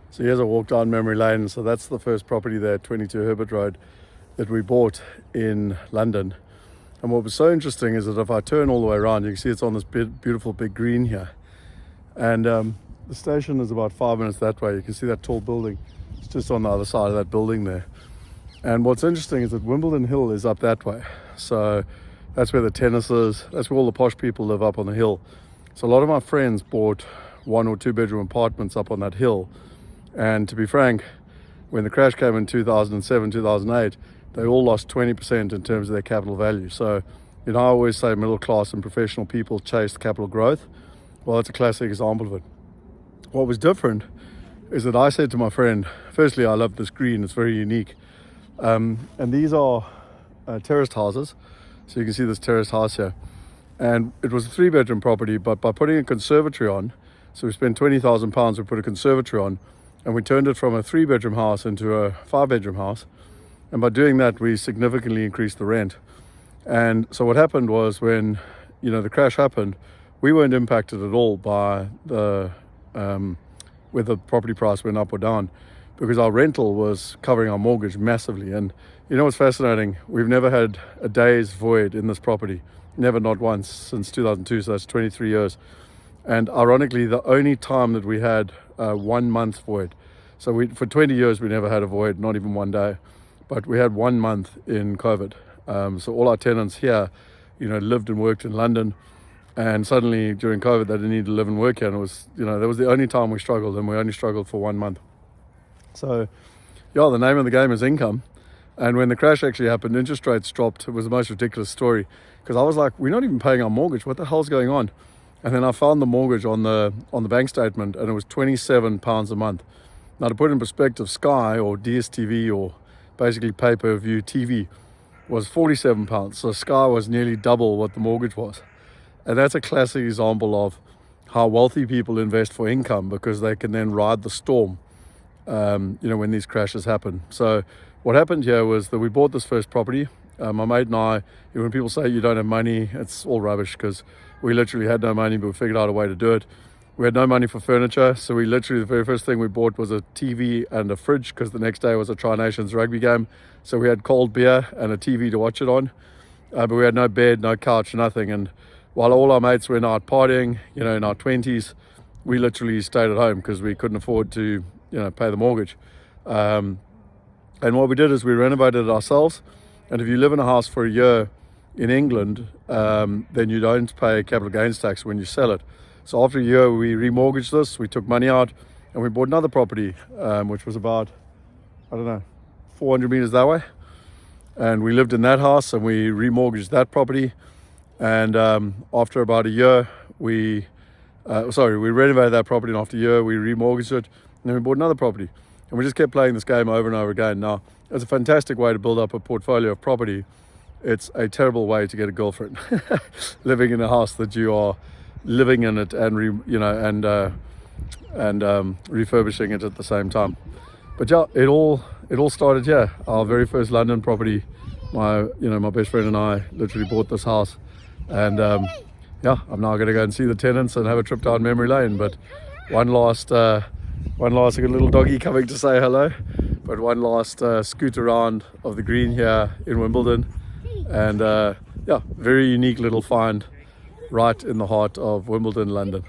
So here's a walk down memory lane. So that's the first property there, 22 Herbert Road, that we bought in London. And what was so interesting is that if I turn all the way around, you can see it's on this beautiful big green here. And the station is about 5 minutes that way. You can see that tall building. It's just on the other side of that building there. And what's interesting is that Wimbledon Hill is up that way. So that's where the tennis is. That's where all the posh people live, up on the hill. So a lot of my friends bought 1 or 2 bedroom apartments up on that hill. And to be frank, when the crash came in 2007, 2008, they all lost 20% in terms of their capital value. So, I always say middle class and professional people chase capital growth. Well, that's a classic example of it. What was different is that I said to my friend, firstly, I love this green, it's very unique. And these are terraced houses. So you can see this terraced house here. And it was a 3-bedroom property, but by putting a conservatory on, so we spent £20,000, we put a conservatory on, and we turned it from a 3-bedroom house into a 5-bedroom house. And by doing that, we significantly increased the rent. And so what happened was when, the crash happened, we weren't impacted at all by the whether the property price went up or down, because our rental was covering our mortgage massively. And what's fascinating? We've never had a day's void in this property. Never, not once, since 2002, so that's 23 years. And ironically, the only time that we had 1 month void. So for 20 years, we never had a void, not even one day. But we had 1 month in COVID. So all our tenants here, lived and worked in London. And suddenly during COVID, they didn't need to live and work here. And it was, that was the only time we struggled, and we only struggled for 1 month. So, the name of the game is income. And when the crash actually happened, interest rates dropped. It was the most ridiculous story, because I was like, we're not even paying our mortgage. What the hell's going on? And then I found the mortgage on the bank statement, and it was £27 a month. Now, to put in perspective, Sky or DSTV or basically pay-per-view TV was £47. So Sky was nearly double what the mortgage was. And that's a classic example of how wealthy people invest for income, because they can then ride the storm, when these crashes happen. So what happened here was that we bought this first property. My mate and I, when people say you don't have money, it's all rubbish, because we literally had no money, but we figured out a way to do it. We had no money for furniture, so we literally, the very first thing we bought was a TV and a fridge, because the next day was a Tri-Nations rugby game. So we had cold beer and a TV to watch it on, but we had no bed, no couch, nothing. And while all our mates went out partying, in our 20s, we literally stayed at home because we couldn't afford to, pay the mortgage. And what we did is we renovated it ourselves. And if you live in a house for a year in England, then you don't pay capital gains tax when you sell it. So after a year, we remortgaged this, we took money out, and we bought another property, which was about, 400 meters that way. And we lived in that house, and we remortgaged that property. And after about a year, we renovated that property, and after a year, we remortgaged it, and then we bought another property. And we just kept playing this game over and over again. Now, it's a fantastic way to build up a portfolio of property. It's a terrible way to get a girlfriend, living in a house that you are living in it and refurbishing it at the same time. But it all started here. Our very first London property. My best friend and I literally bought this house, and I'm now going to go and see the tenants and have a trip down memory lane. But one last I got a little doggy coming to say hello. But one last scoot around of the green here in Wimbledon, and very unique little find right in the heart of Wimbledon, London.